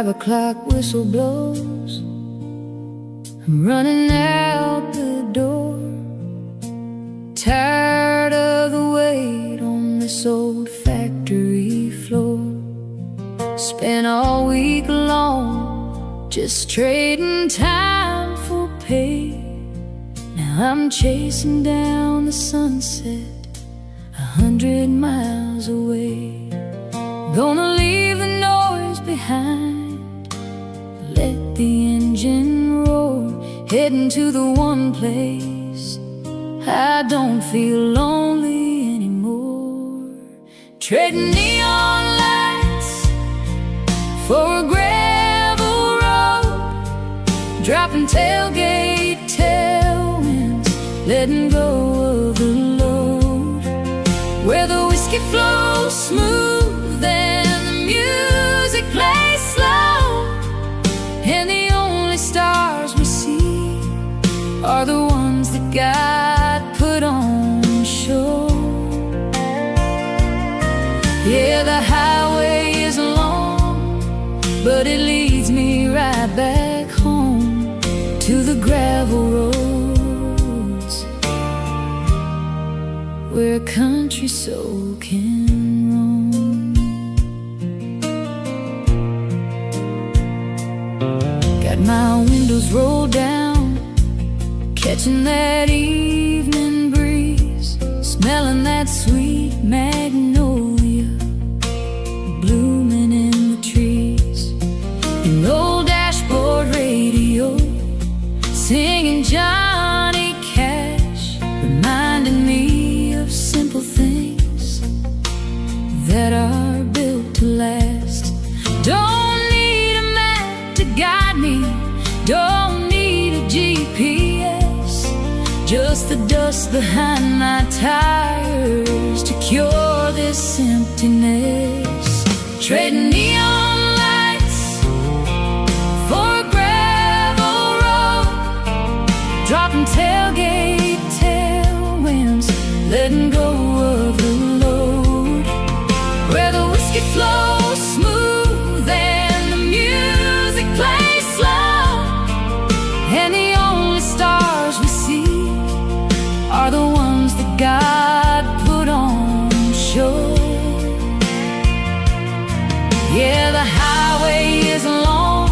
5 o'clock whistle blows. I'm running out the door, tired of the weight on this old factory floor. Spent all week long just trading time for pay. Now I'm chasing down the sunset 100 miles away. Gonna leave the noise behind, let the engine roar, heading to the one place I don't feel lonely anymore. Trading neon lights for a gravel road, dropping tailgate tailwinds, letting go of the load, where the whiskey flows smooth and the music plays slow, and the only stars we see are the ones that God put on show. Yeah, the highway is long, but it leads me right back home to the gravel roads, where a country soul can roam. Got my windows rolled down, catching that evening breeze, smelling that sweet magnolia blooming in the trees. An old dashboard radio singing Johnny Cash, reminding me of simple things that are built to last. Don't need a map to guide me, don't need a GPS, just the dust behind my tires to cure this emptiness. Trading neon lights for a gravel road, dropping tailgate tailwinds, letting go of the load, where the whiskey flows smooth and the music plays slow, and the only stars we see are the ones that God put on show. Yeah, the highway is long,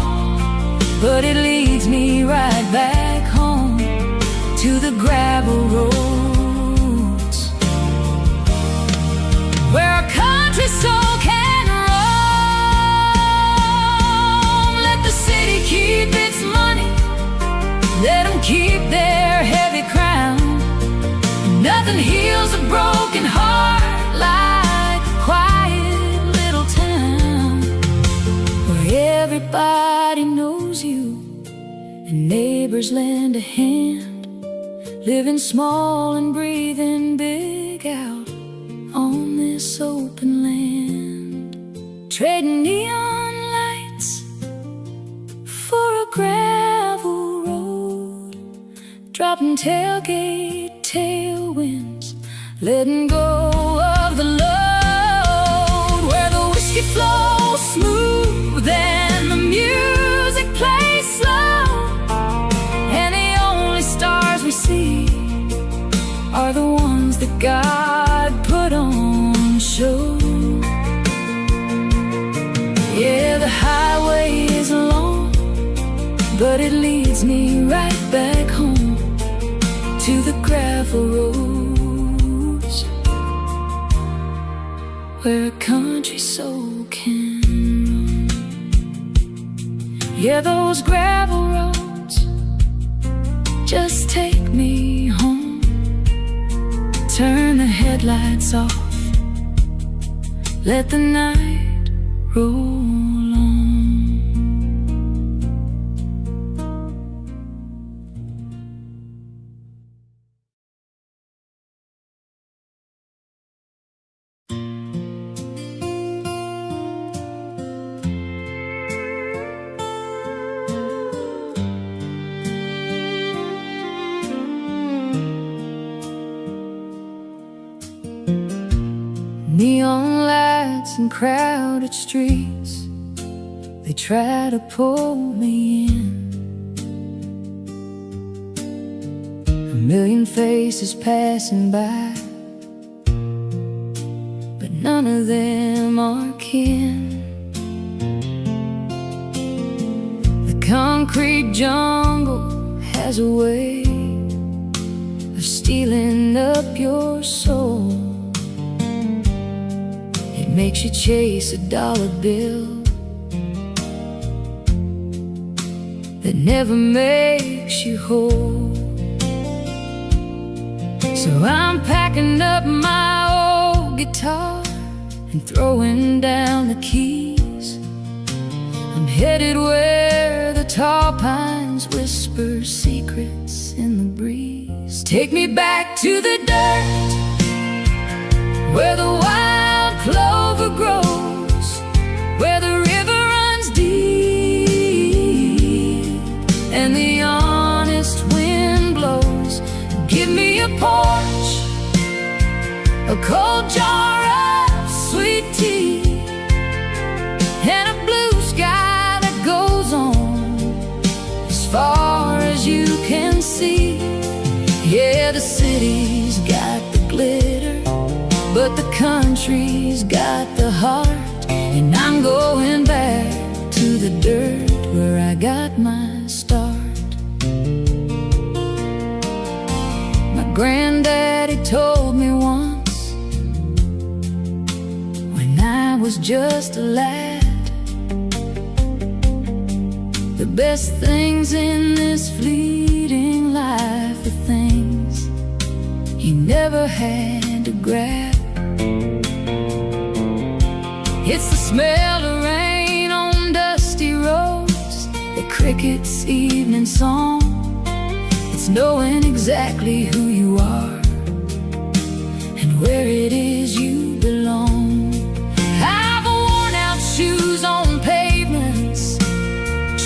but it leads me right back home to the gravel roads, where a country soul can roam. Let the city keep its money, let them keep their heavy crown. Nothing heals a broken heart like a quiet little town, where everybody knows you and neighbors lend a hand, living small and breathing big out on this open land. Trading neon lights for a gravel road, dropping tailgate tailwinds, letting go of the load, where the whiskey flows smooth and the music plays slow, and the only stars we see are the ones that God put on show. Yeah, the highway is long, but it leads me right back home to the gravel roads, where a country soul can roam. Yeah, those gravel roads just take me home. Turn the headlights off, let the night roll on. Neon lights and crowded streets, they try to pull me in. A million faces passing by, but none of them are kin. The concrete jungle has a way of stealing up your soul. It makes you chase a dollar bill that never makes you whole. So I'm packing up my old guitar and throwing down the keys. I'm headed where the tall pines whisper secrets in the breeze. Take me back to the dirt, where the wild clover grows, where the river runs deep and the honest wind blows. Give me a porch, a cold jar of sweet tea, and a blue sky that goes on as far as you can see. Yeah, the city's got the glitter, but the country's got the heart. And I'm going back to the dirt where I got my start. My granddaddy told me once, when I was just a lad, the best things in this fleeting life are things you never had to grab. It's the smell of rain on dusty roads, the cricket's evening song. It's knowing exactly who you are and where it is you belong. I've worn out shoes on pavements,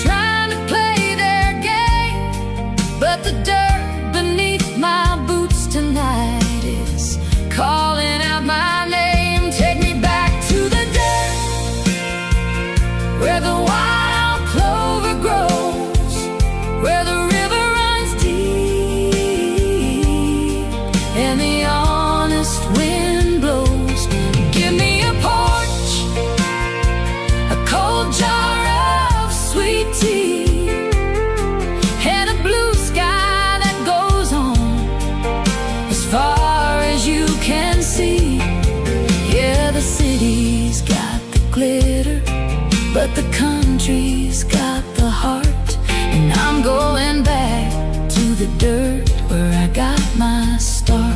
trying to play their game, but the dirt beneath my boots tonight is calling out my name. Take me back to the dirt, where the wild clover grows, where the river runs deep and the honest wind blows. Give me a porch, a cold jar of sweet tea, and a blue sky that goes on as far as you can see. Yeah, the city's got the glitter, but the country's got the heart. And I'm going back to the dirt where I got my start.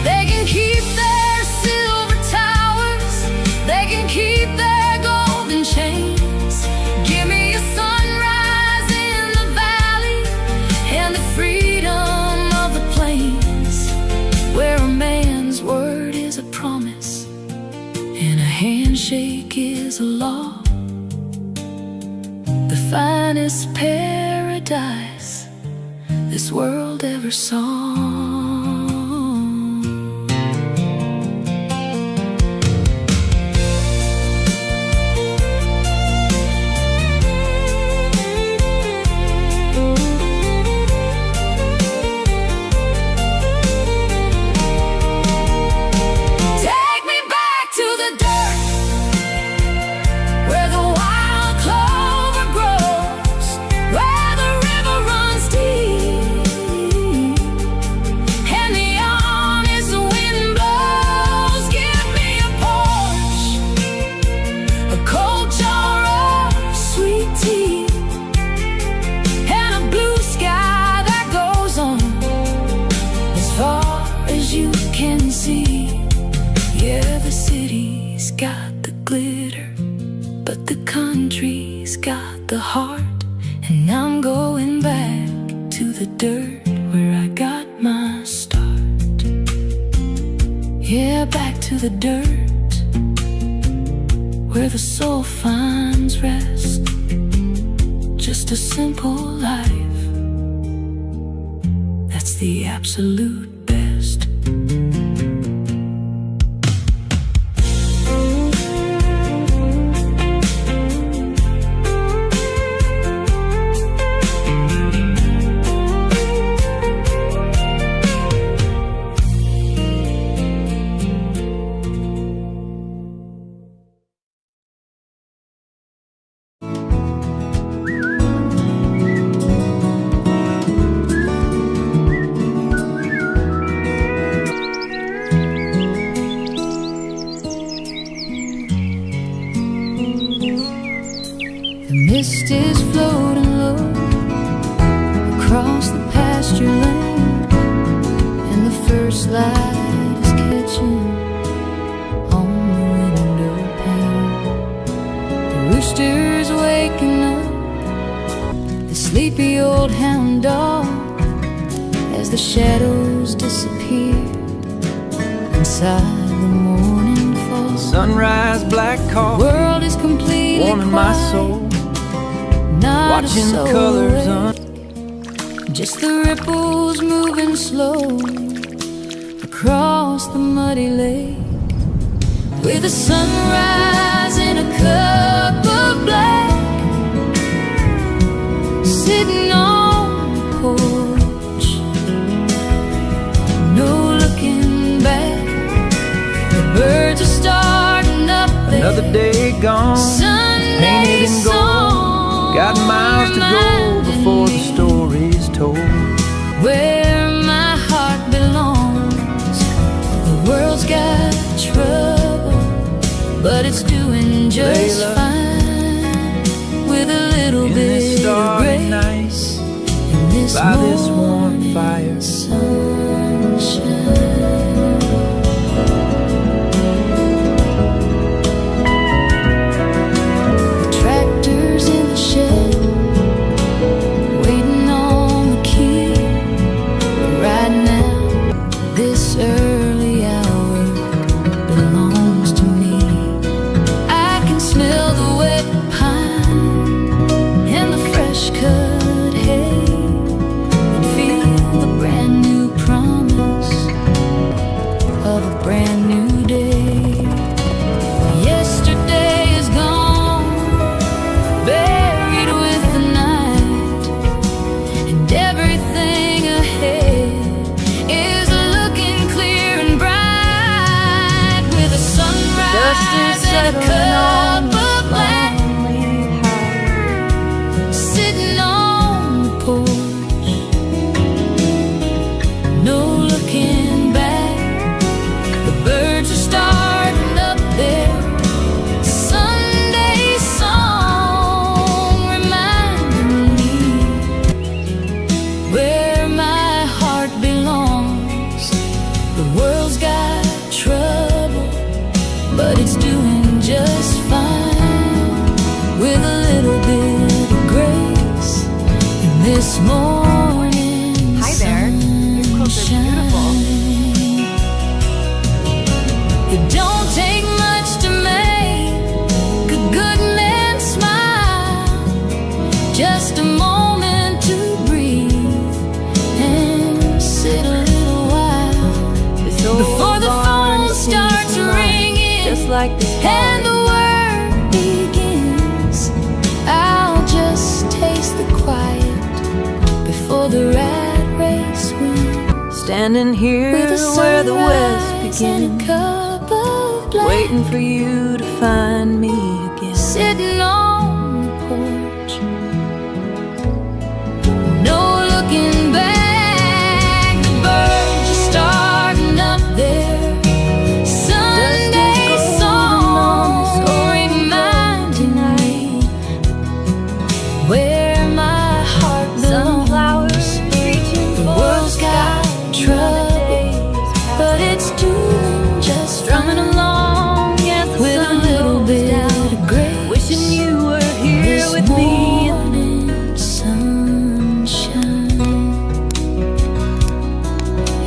They can keep their silver towers, they can keep their golden chains. Give me a sunrise in the valley and the freedom of the plains, where a man's word is a promise and a handshake is a law. The finest paradise this world ever saw. Take me back to the dirt, where the wild clover grows, where the river runs deep and the honest wind blows. Give me a porch, a cold jar of sweet tea, and a blue sky that goes on as far as you can see. Yeah, the city's got the glitter, but the country's got the heart. And I'm going back to the dirt where I got my start. Yeah, back to the dirt where the soul finds rest. Just a simple life, that's the absolute best. mist is floating low across the pasture lane, and the first light is catching on the window pane. The rooster's waking up the sleepy old hound dog as the shadows disappear inside the morning fall. Sunrise, black coffee, World is completely warming my quiet, soul, not watching a soul the colors awake. Just the ripples moving slow across the muddy lake, with the sunrise in a cup of black, sitting on the porch, no looking back. The birds are starting up there. Another day gone, Sunday painted in gold. song, Got miles to go before the story's told. where my heart belongs. The world's got trouble, but it's doing just Layla, fine, with a little in bit this of starry grace night, in this by this warm morning fire. sunshine. The tractor's in the shed, waiting on the key. Right now, this early hour belongs to me. I can smell the wet pine and the fresh cut hay, and feel the brand new promise of a brand new day. Yesterday is gone, buried with the night, and everything ahead is looking clear and bright, with a sunrise and a cup of black, sitting on the porch, no looking back. The birds are starting up there. Sunday song reminding me where my heart belongs. The world's got trouble, but it's doing just fine, with a little bit of grace in this morning. Hi there. Your clothes are beautiful. It don't take much to make a good man smile, just a moment to breathe and sit a little while before the phone starts ringing, Just like this and the work begins. I'll just taste the quiet before the rat race wins, Standing here with a where the west sunrise and a begins, cup of black, waiting for you to find me again. sitting on the porch, no looking back. The birds are starting up there. Sunday song reminding me where my heart belongs. The world's got trouble, but it's doing just Strumming fine, along as the with a sun little goes bit down, of grace. wishing you were here This with me. morning sunshine,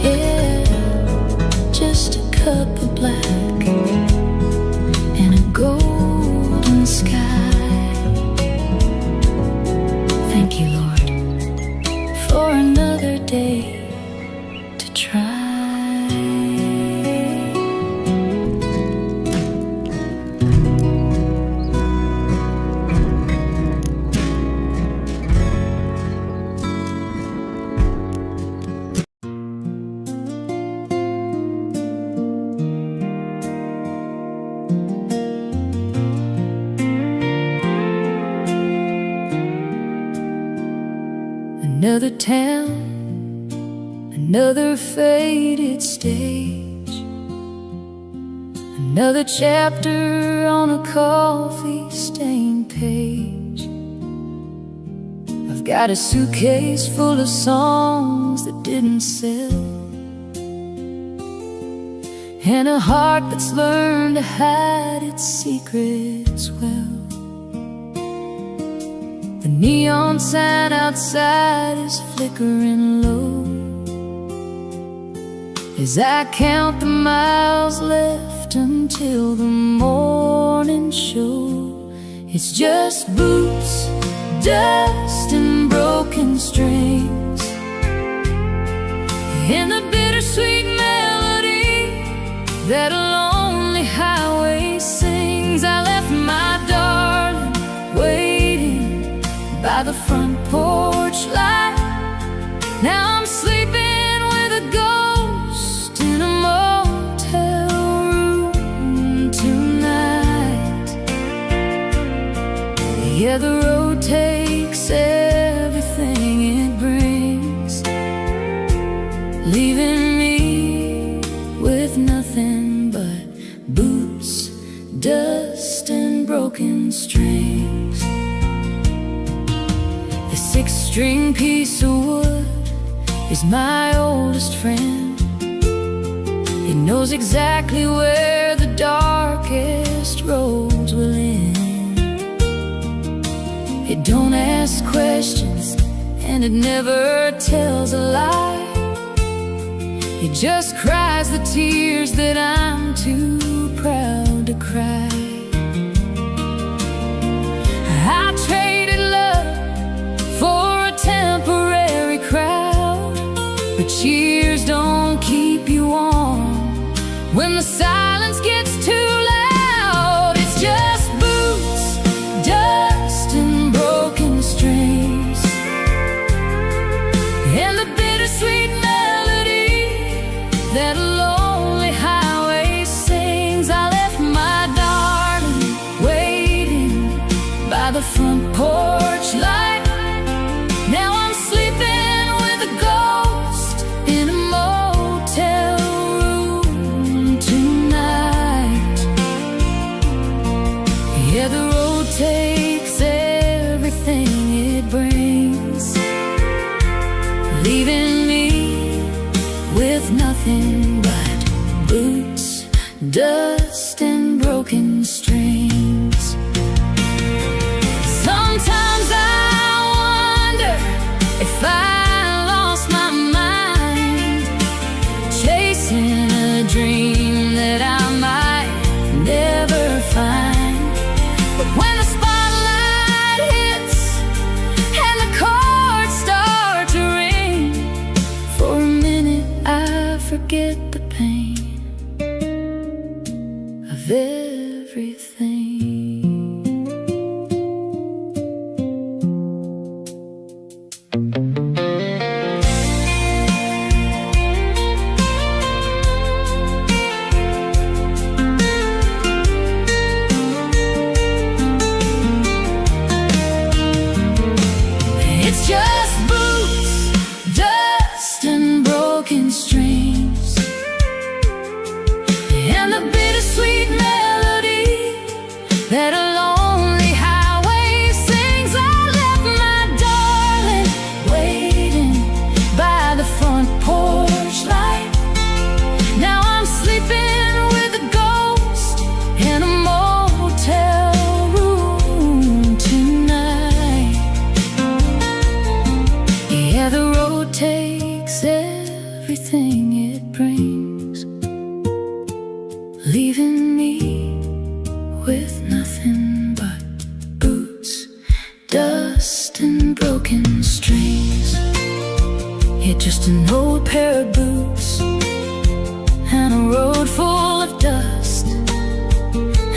yeah, just a cup of black and a golden sky. Thank you, Lord, for another day to try. Another town, another faded stage, another chapter on a coffee-stained page. I've got a suitcase full of songs that didn't sell, and a heart that's learned to hide its secrets well. The neon sign outside is flickering low as I count the miles left until the morning show. It's just boots, dust, and broken strings, and the bittersweet melody that a lonely highway sings. I left my darling waiting by the front porch light. Now I'm sleeping with a ghost in a motel room tonight. Yeah, the road takes everything it brings, leaving me with nothing but boots, dust, and broken strings. The six-string piece of wood is my oldest friend. It knows exactly where the darkest roads will end. It don't ask questions, and it never tells a lie. It just cries the tears that I'm too proud to cry. I traded love for a temporary crowd, but cheers don't keep you warm when the silence gets too loud. It's just boots, dust, and broken strings, and the bittersweet melody that a lonely highway sings. I left my darling waiting by the front porch light. Now I'm sleeping with a ghost in a motel room tonight. Yeah, the road takes everything it brings, leaving me with nothing but boots, dust, and broken strings. Sometimes I wonder if I lost my mind, chasing a dream that I might never find. But when the spotlight hits and the chords start to ring, for a minute I forget the pain of everything. It's just boots, dust, and broken strings, and the bittersweet melody that a lonely highway sings. I left my darling waiting by the front porch light. Now I'm sleeping with a ghost in a motel room tonight. Yeah, the road takes everything it brings, leaving me with nothing but boots, dust, and broken strings. Yeah, just an old pair of boots and a road full of dust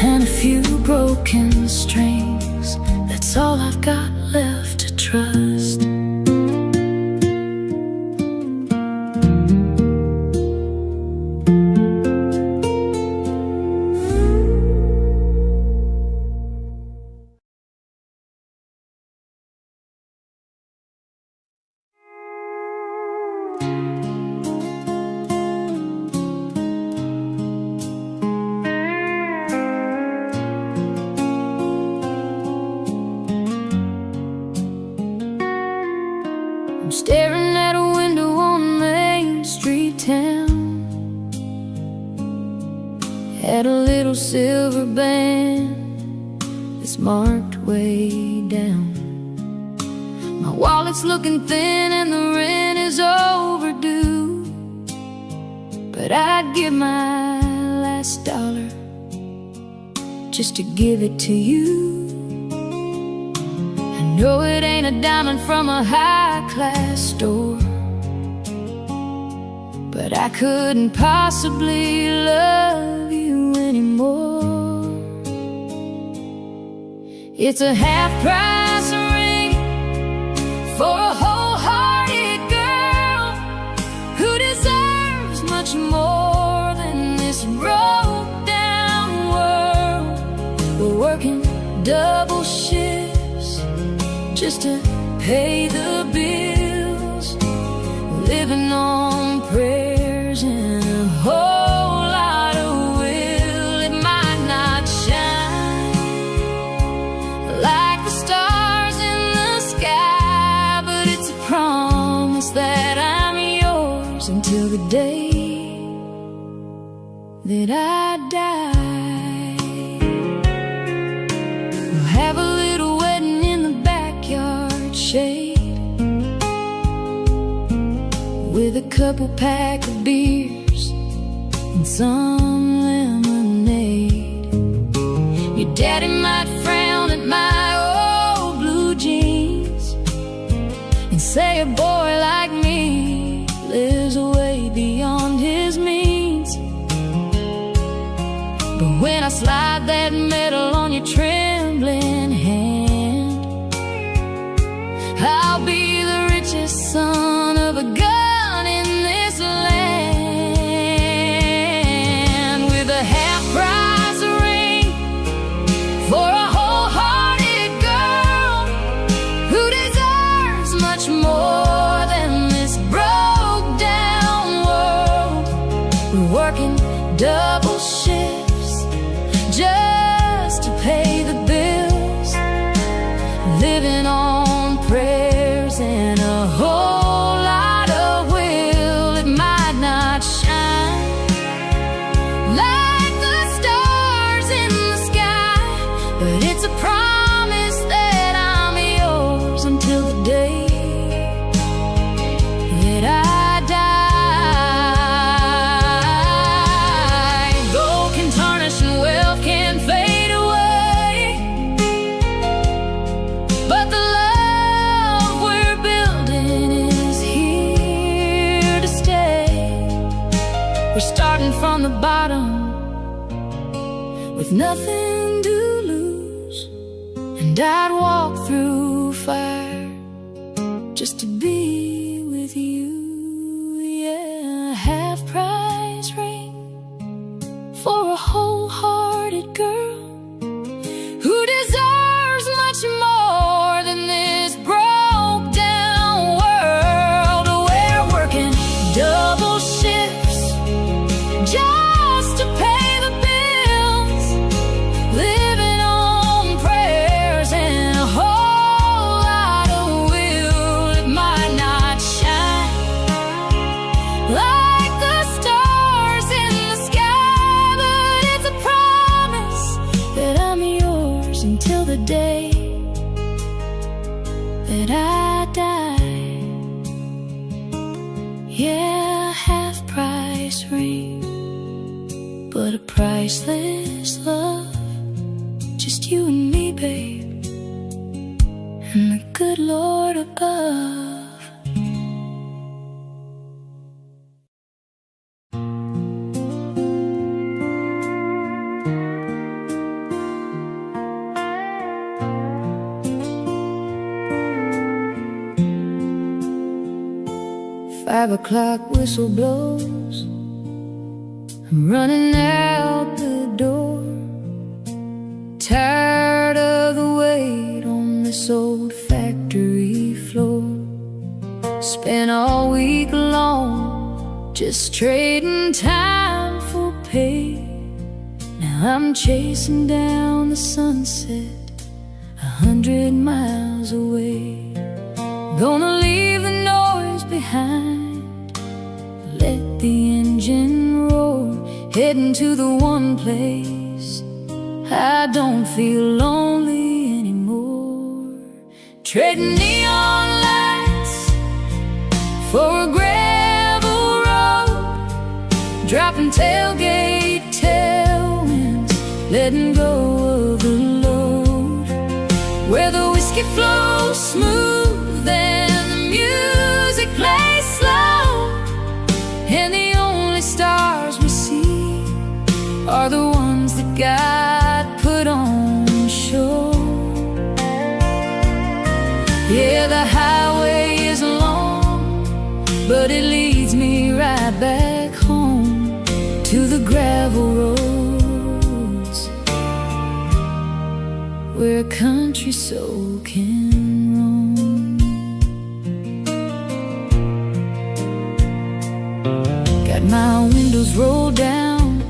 and a few broken strings. That's all I've got left to trust. I'm staring at a window on Main Street town, at a little silver band that's marked way down. My wallet's looking thin and the rent is overdue, but I'd give my last dollar just to give it to you. I know it ain't a diamond from a high-class store, but I couldn't possibly love you anymore. It's a half-price ring for a wholehearted girl who deserves much more than this broke-down world. We're working double shifts just to pay the bills, living on prayers and a whole lot of will. It might not shine like the stars in the sky, but it's a promise that I'm yours until the day that I die. We'll have a little wedding in the backyard shade, with a couple pack of beers and some lemonade. Your daddy might frown at my old blue jeans and say a boy like me lives way beyond his means. But when I slide that medal on your trembling hand, I'll be the richest son of a gun in this land, with a half-price ring for a wholehearted girl who deserves much more than this broke-down world. We're working double shifts just to pay the bills, living on prayers and a whole lot of will. It might not shine like the stars in the sky, but it's a promise that I'm yours until the day that I die. Gold can tarnish and wealth can fade away, but the love we're building is here to stay. We're starting from the bottom with nothing to lose, and I'd walk through fire just to be with you. Yeah, a half-price ring for a wholehearted girl who deserves much more than this broke-down world. We're working double shifts just to pay the bills, living on prayers and a whole lot of will. It might not shine like the stars in the sky, but it's a promise that I'm yours until the day that I die. Yeah, half-price ring, but a priceless love. Just you and me, babe, and the good Lord above. Five o'clock whistle blows, I'm running out the door, tired of the wait on this old factory floor. Spent all week long just trading time for pay. Now I'm chasing down the sunset 100 miles away. Gonna leave the north behind. Let the engine roar, heading to the one place I don't feel lonely anymore. Trading neon lights for a gravel road, dropping tailgate tailwinds, letting go of the load. Where the whiskey flows smooth and the music plays slow, and the only stars we see are the ones that God put on show. Yeah, the highway is long, but it leads me right back home to the gravel roads where a country soul can roam. Got my windows rolled down,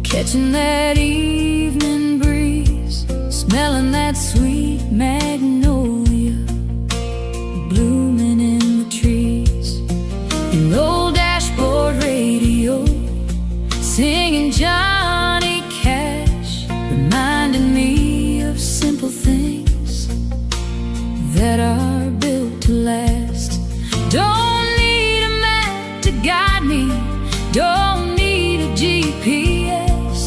catching that evening breeze, smelling that sweet magnolia blooming in the trees. An old dashboard radio singing Johnny Cash, reminding me of simple things that are built to last. Don't need a map to guide me, don't need a GPS,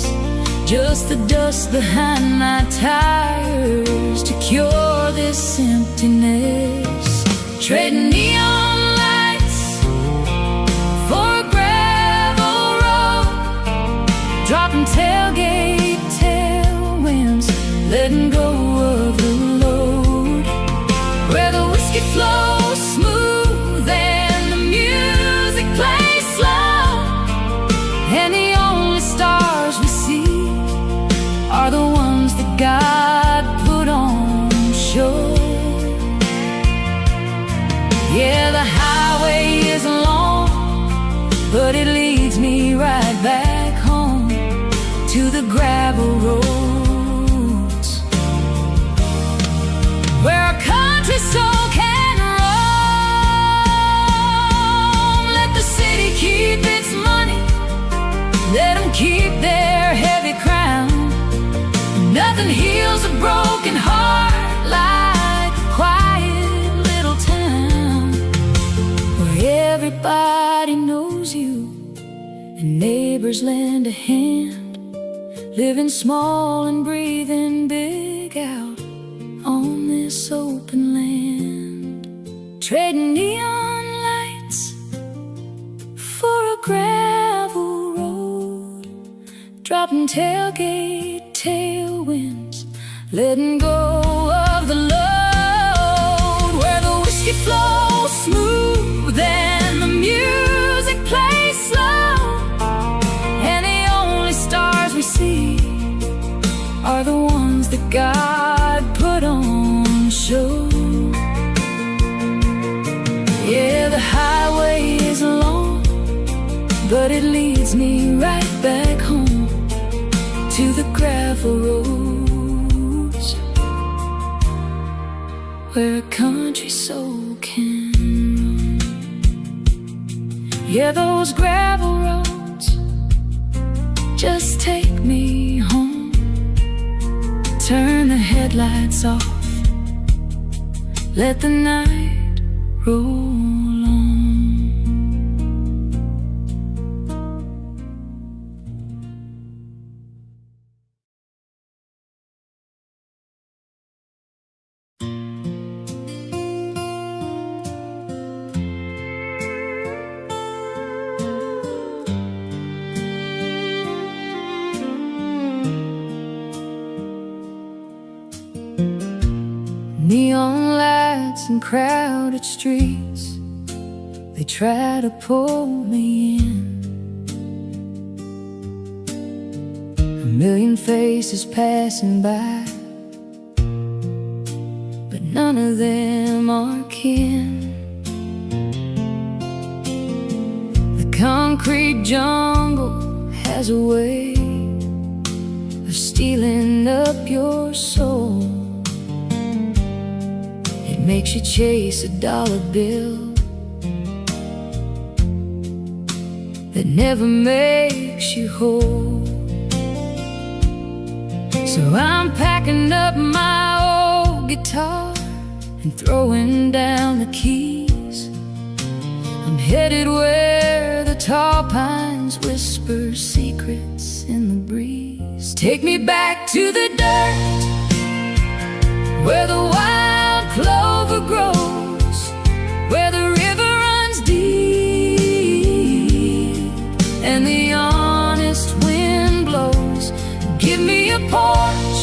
just the dust behind my tires to cure this emptiness. Trading neon lights for a gravel road, dropping tailgate tailwinds, letting go of the load. Where the whiskey flows smooth and the music plays slow, and the only stars we see are the ones that God put on show. Yeah, the highway is long, but it leads me right back home to the gravel roads where a country soul can roam. Let the city keep its money, let them keep their heavy crown. Nothing heals a broken heart like a quiet little town where everybody knows you and neighbors lend a hand, living small and breathing big out on this open land. Trading neon lights for a gravel road, dropping tailgate tailwinds, letting go of the load. Where the whiskey flows smooth and the music plays slow, and the only stars we see are the ones that God put on show. Yeah, the highway is long, but it leads me right back home to the gravel roads where a country soul can roam. Yeah, those gravel roads just take me home. Turn the headlights off, let the night roll on. Neon lights and crowded streets, they try to pull me in. A million faces passing by, but none of them are kin. The concrete jungle has a way of stealing up your soul. Makes you chase a dollar bill that never makes you whole. So I'm packing up my old guitar and throwing down the keys. I'm headed where the tall pines whisper secrets in the breeze. Take me back to the dirt, where the wild clover grows, where the river runs deep and the honest wind blows. Give me a porch,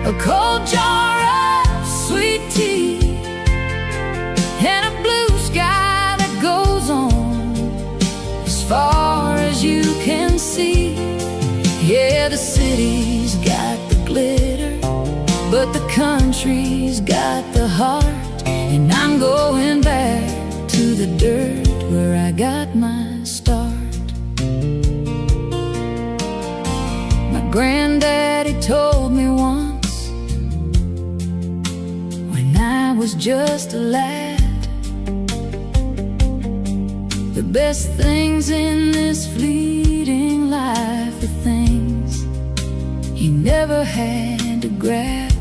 a cold jar of sweet tea, and a blue sky that goes on as far as you can see. Yeah, the city's got the glitter, but the country's got the heart. And I'm going back to the dirt where I got my start. My granddaddy told me once, when I was just a lad, the best things in this fleeting life are things you never had to grab.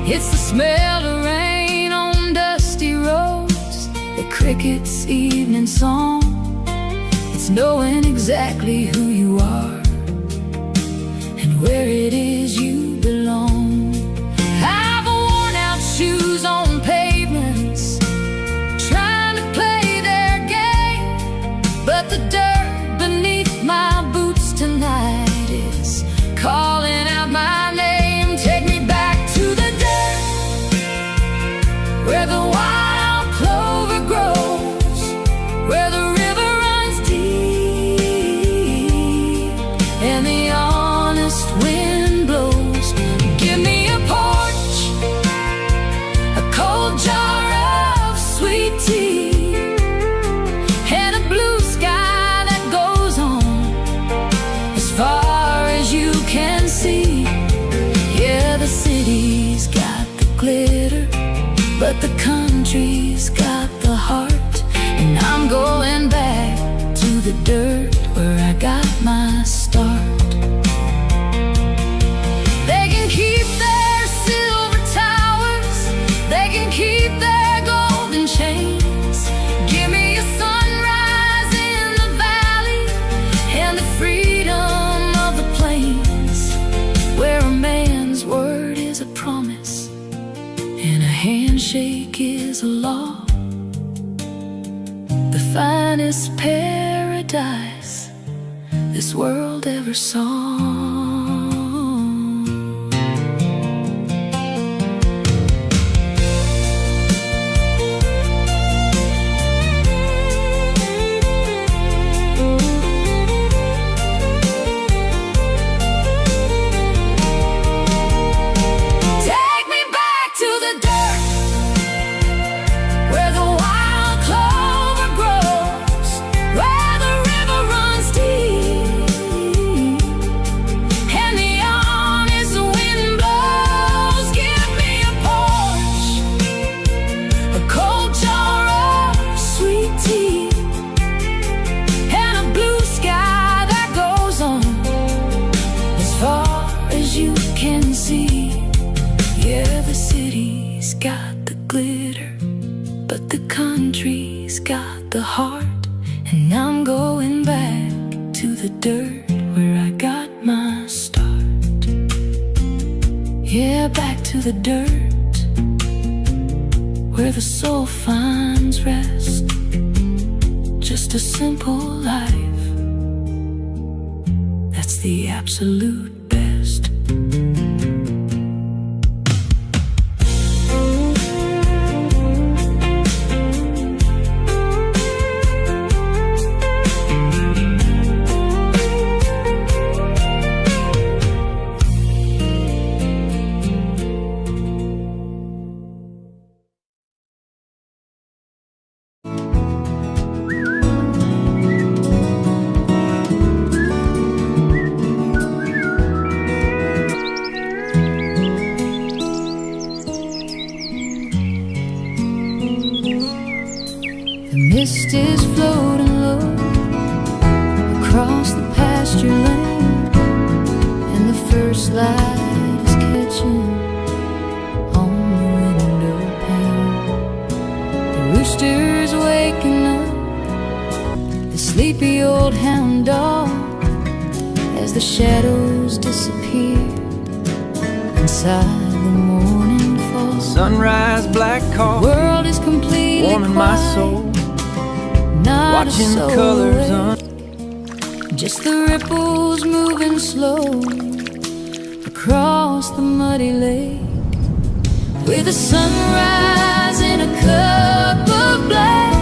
It's the smell of rain on dusty roads, the cricket's evening song. It's knowing exactly who you are and where it is you belong. I've worn out shoes on pavements, trying to play their game, but the dirt beneath my boots tonight is calling out my name. Take me back to the dirt, where the wild clover grows, where the river runs deep and the honest wind blows. Give me a porch, a cold jar of sweet tea, and a blue sky that goes on as far as you can see. Yeah, the city's got the glitter, but the country's got the heart. And I'm going back to the dirt where I got my start. They can keep their silver towers, they can keep their golden chains. Give me a sunrise in the valley and the freedom of the plains, where a man's word is a promise and a handshake is a law. The finest paradise this world ever saw. Take me back to the dirt, where the wild clover grows, where the river runs deep and the honest wind blows. Give me a porch, a cold jar of sweet tea, and a blue sky that goes on as far as you can see. Yeah, the city's got the glitter, but the country's got the heart. And I'm going back to the dirt where I got my start. Yeah, back to the dirt where the soul finds rest. Just a simple life, that's the absolute best. The mist is floating low across the pasture lane, and the first light is catching on the window pane. The rooster's waking up the sleepy old hound dog as the shadows disappear inside the morning fall. Sunrise, black coffee, World is completely warming my quiet, soul, not watching a soul colors awake. Just the ripples moving slow across the muddy lake, with the sunrise in a cup of black,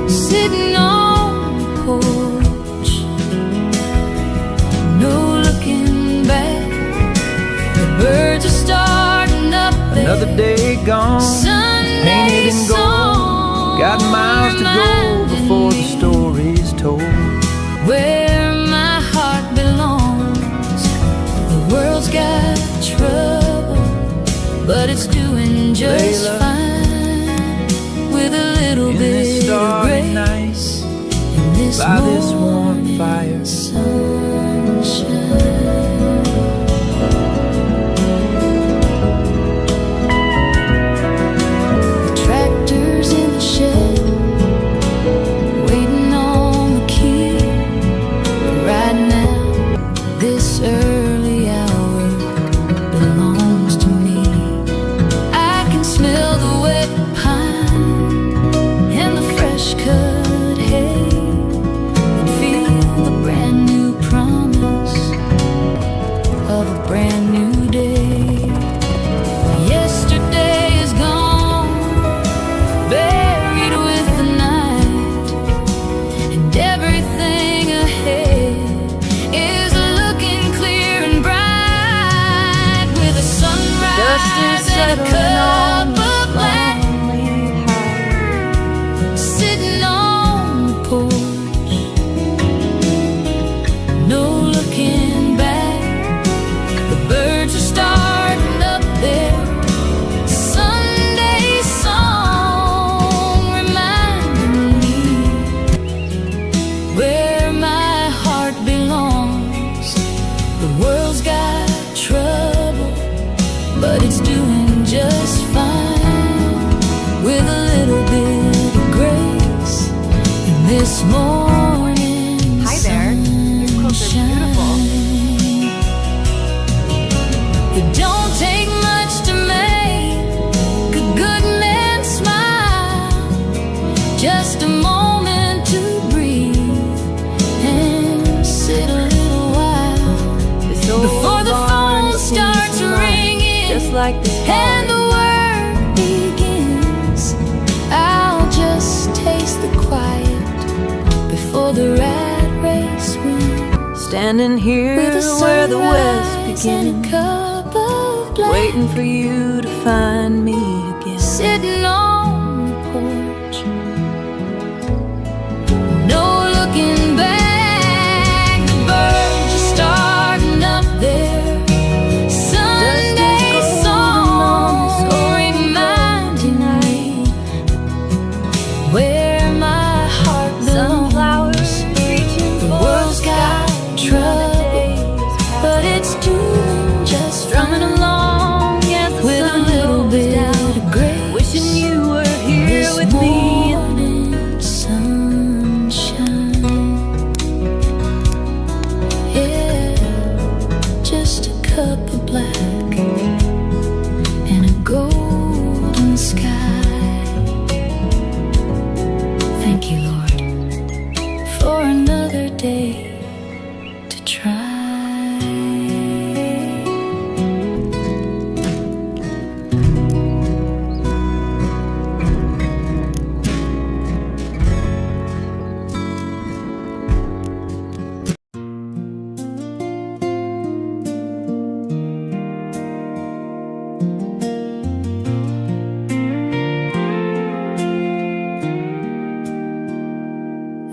sitting on the porch, no looking back. The birds are starting up there. another day gone, Sunday painted in gold. song Got miles to go before the story's told. where my heart belongs. The world's got trouble, but it's doing just Layla, fine, with a little in bit this of starry grace night, in this by this warm morning fire. sunshine. The tractor's in the shed, waiting on the key. Right now, this early hour belongs to me. I can smell the wet pine and the fresh cut hay, and feel the brand new promise of a brand new day. Yesterday is gone, buried with the night, and everything ahead is looking clear and bright, with a sunrise and a cup of black, sitting on the porch, no looking back. The birds are starting up there. Sunday song reminding me where my heart belongs. The world's got trouble, but it's doing just fine, with a little bit of grace in this morning. Hi there. Your clothes are beautiful. It don't take much to make a good man smile, just a moment to breathe and sit a little while before the phone starts ringing, Just like this and the work begins. I'll just taste the quiet before the rat race wins, Standing here with a where the west sunrise and a begins, cup of black, waiting for you to find me again. sitting on the porch, no looking back. The birds are starting up there. Sunday songs reminding me where my heart belongs. The world's got trouble, but it's doing just Strumming fine, along as the with a sun little goes bit down, of grace. wishing you were here This with me. morning sunshine, yeah, just a cup of black and a golden sky. Thank you, Lord, for another day to try.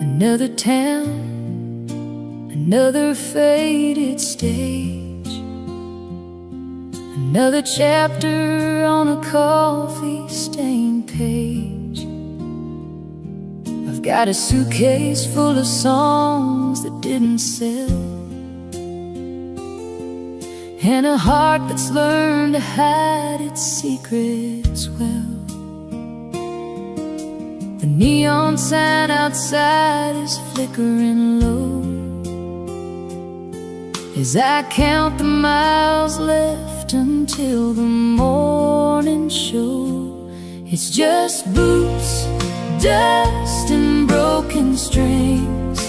Another town, another faded stage, another chapter on a coffee-stained page. I've got a suitcase full of songs that didn't sell, and a heart that's learned to hide its secrets well. The neon sign outside is flickering low as I count the miles left until the morning show. It's just boots, dust, and broken strings,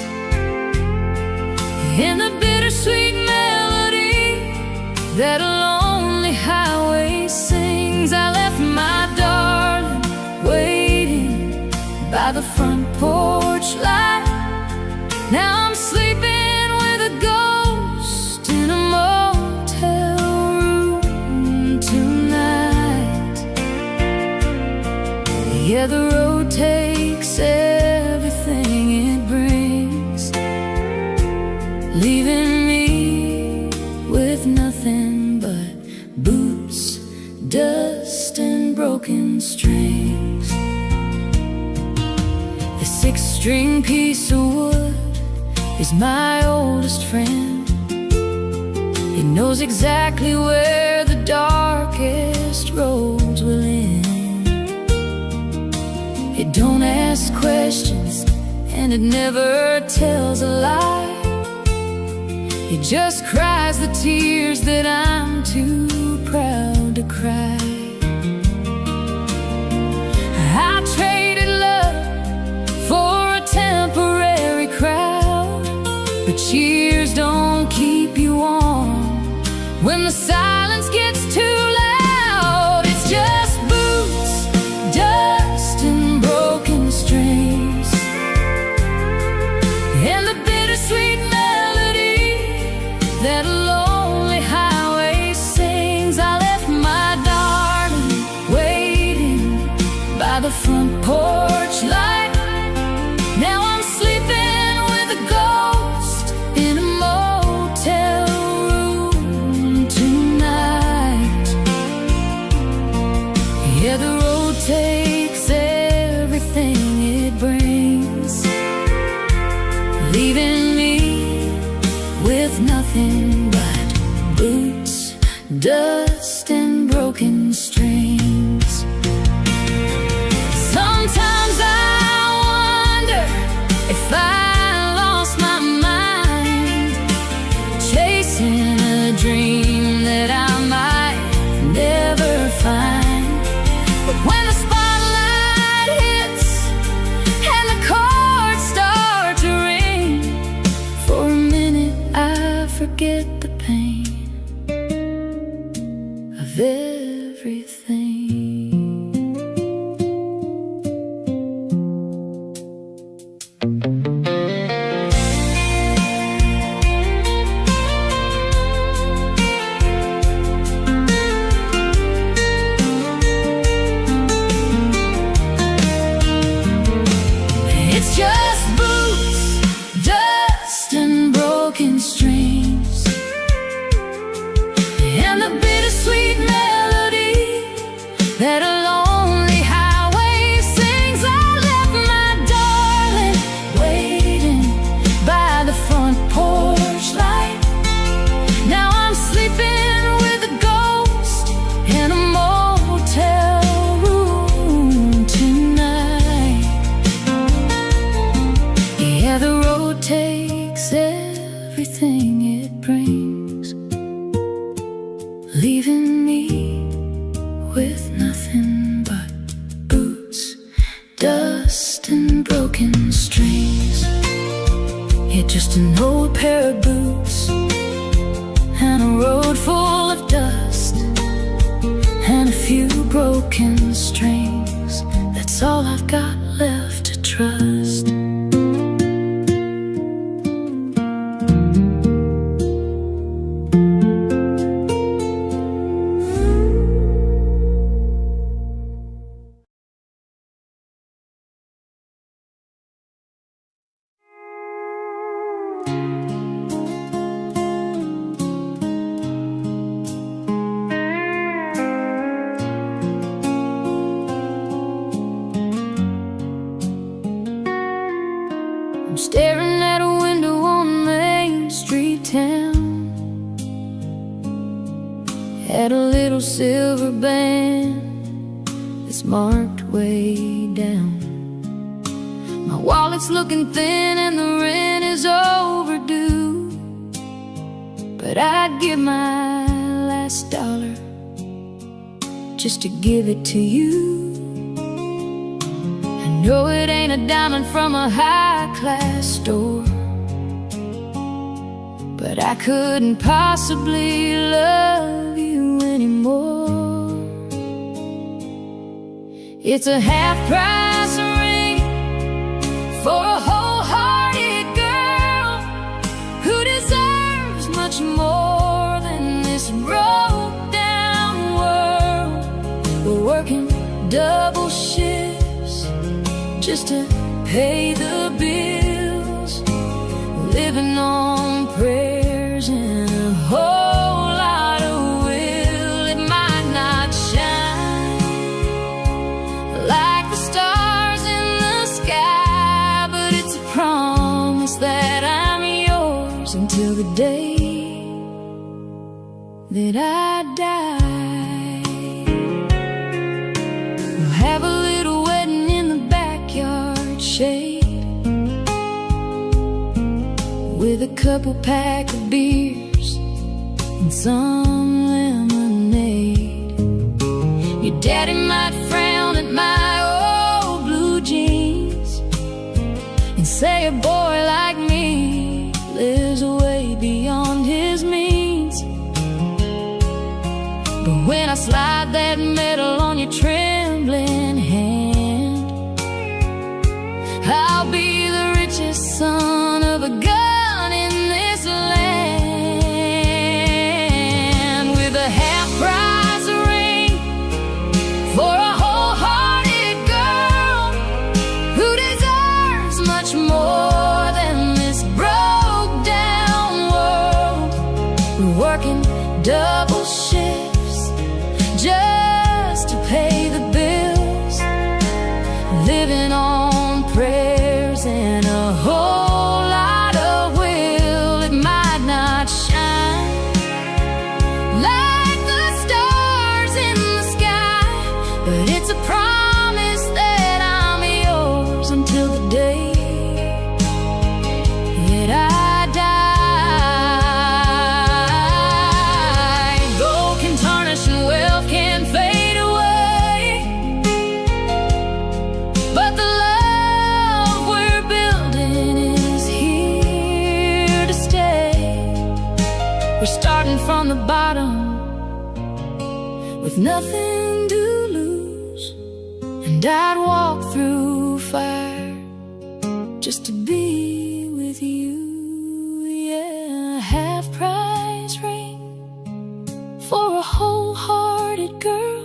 and the bittersweet melody that a lonely highway sings. I left my darling waiting by the front porch light. Now I'm sleeping with a ghost in a motel room tonight. Yeah, the road takes everything it brings, leaving me with nothing but boots, dust, and broken strings. The six-string piece of wood is my oldest friend. It knows exactly where the darkest roads will end. It don't ask questions, and it never tells a lie. It just cries the tears that I'm too proud to cry. I traded love for a temporary crowd, but cheers don't keep you warm when the silence gets too loud. It's just boots, dust, and broken strings, and the bittersweet melody that a lonely highway sings. I left my darling waiting by the front porch light. Now I'm sleeping with a ghost in a motel room tonight. Yeah, the road takes everything it brings, leaving me with nothing but boots, dust, and broken strings. Sometimes I wonder if I lost my mind, chasing a dream that I might never find. But when the spotlight hits and the chords start to ring, for a minute I forget the pain of everything. It's just boots, dust, and broken strings, and the bittersweet melody that a lonely highway sings. I left my darling waiting by the front porch light. Now I'm sleeping with a ghost in a motel room tonight. Yeah, the road takes everything it brings, leaving me with nothing but boots, dust, and broken strings. Yeah, just an old pair of boots and a road full of dust and a few broken strings. That's all I've got left to trust. silver band that's marked way down. My wallet's looking thin and the rent is overdue, but I'd give my last dollar just to give it to you. I know it ain't a diamond from a high-class store, but I couldn't possibly love you anymore. It's a half-price ring for a wholehearted girl who deserves much more than this broke-down world. We're working double shifts just to pay the bills, living on prayers and a whole lot of will. It might not shine like the stars in the sky, but it's a promise that I'm yours until the day that I die. We'll have a little wedding in the backyard shade, with a couple pack of beers and some lemonade. Your daddy might frown at my old blue jeans and say a boy like me lives way beyond his means. But when I slide that medal on your trembling hand, I'll be the richest son of a gun in this land, with a half-price ring for a wholehearted girl who deserves much more than this broke-down world. We're working double shifts just to pay the bills, living on prayers and a whole lot of will. It might not shine like the stars in the sky, but it's a promise that I'm yours until the day that I die. Gold can tarnish and wealth can fade away, but the love we're building is here to stay. We're starting from the bottom with nothing to lose, and I'd walk through fire just to be with you. Yeah, a half-price ring for a wholehearted girl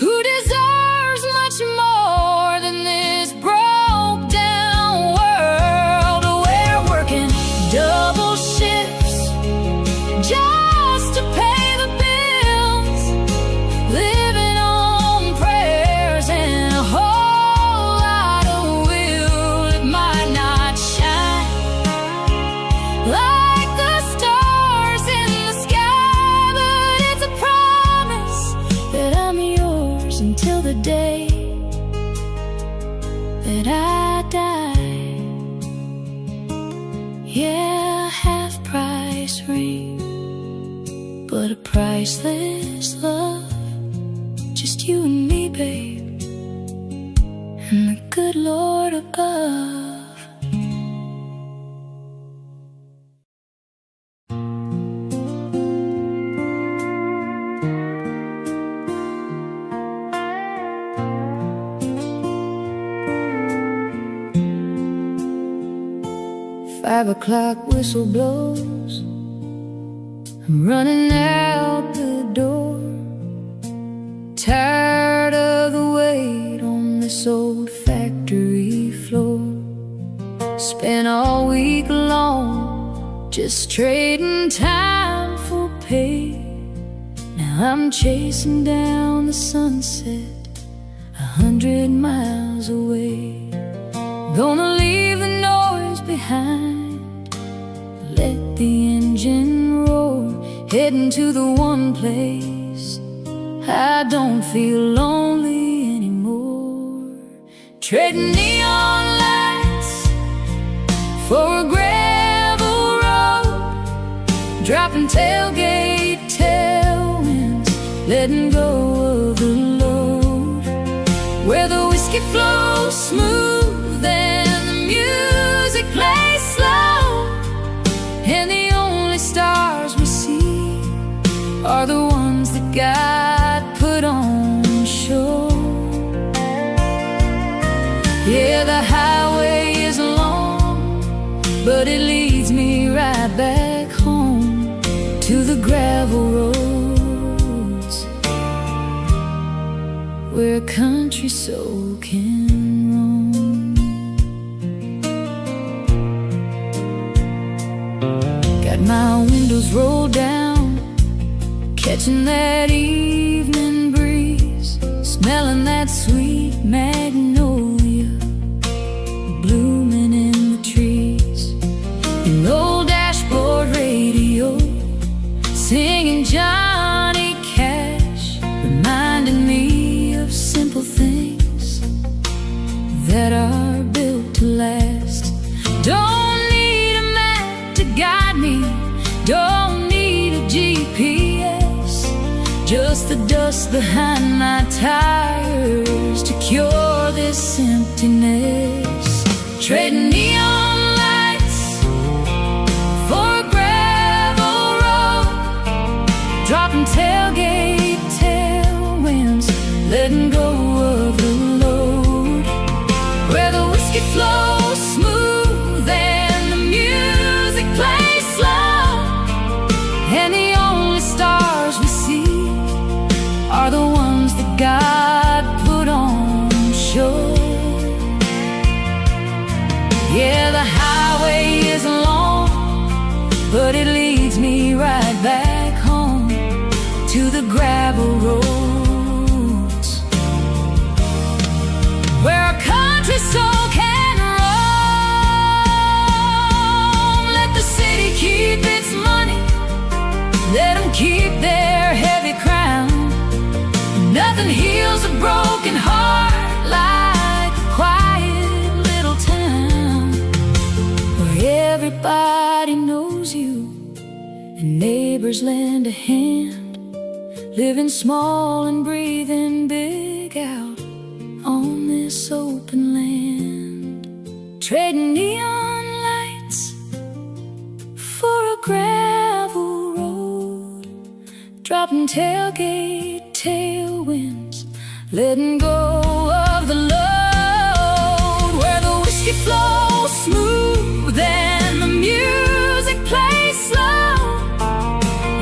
who deserves much more than this broke-down world. We're working double shifts just to pay the bills, living on prayers and a whole lot of will. It might not shine like the stars in the sky, but it's a promise that I'm yours until the day that I die. Yeah, half-price ring, but a priceless love. Just you and me, babe, and the good Lord above. Five o'clock whistle blows, I'm running out the door, tired of the wait on this old factory floor. Spent all week long just trading time for pay. Now I'm chasing down the sunset 100 miles away. Gonna leave the noise behind, let the engine roar, heading to the one place I don't feel lonely anymore. Trading neon lights for a gravel road, dropping tailgate tailwinds, letting go of the load, where the whiskey flows smooth and the music plays slow, and the only stars we see are the ones that God put on show. Yeah, the highway is long, but it leads me right back home to the gravel roads, where a country soul can roam. Got my windows rolled down, catching that evening breeze, smelling that sweet magnolia blooming in the trees. An old dashboard radio singing Johnny Cash, reminding me of simple things that are built to last. Don't need a map to guide me, don't need a GPS, just the dust behind my tires to cure this emptiness. Trading neon lights for a gravel road, dropping tailgate tailwinds, letting go of the load, where the whiskey flows smooth and the music plays slow, and the only stars we see are the ones that God put on show. Yeah, the highway is long, but it leads me right back home to the gravel roads, where a country soul can roam. Let the city keep its money, let them keep their heavy crown. Nothing heals a broken heart like a quiet little town, where everybody knows you and neighbors lend a hand, living small and breathing big out on this open land. Trading neon lights for a gravel road, dropping tailgate tailwinds, letting go of the load, where the whiskey flows smooth and the music plays slow,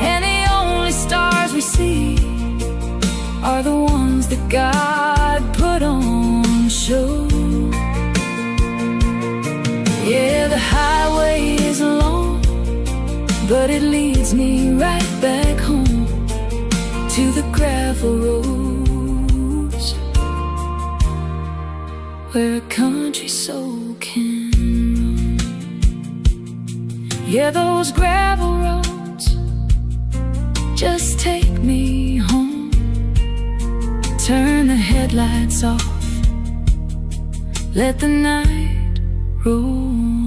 and the only stars we see are the ones that God put on show. Yeah, the highway is long, but it leads me right back home to the gravel roads, where a country soul can roam. Yeah, those gravel roads just take me home. Turn the headlights off, let the night roll.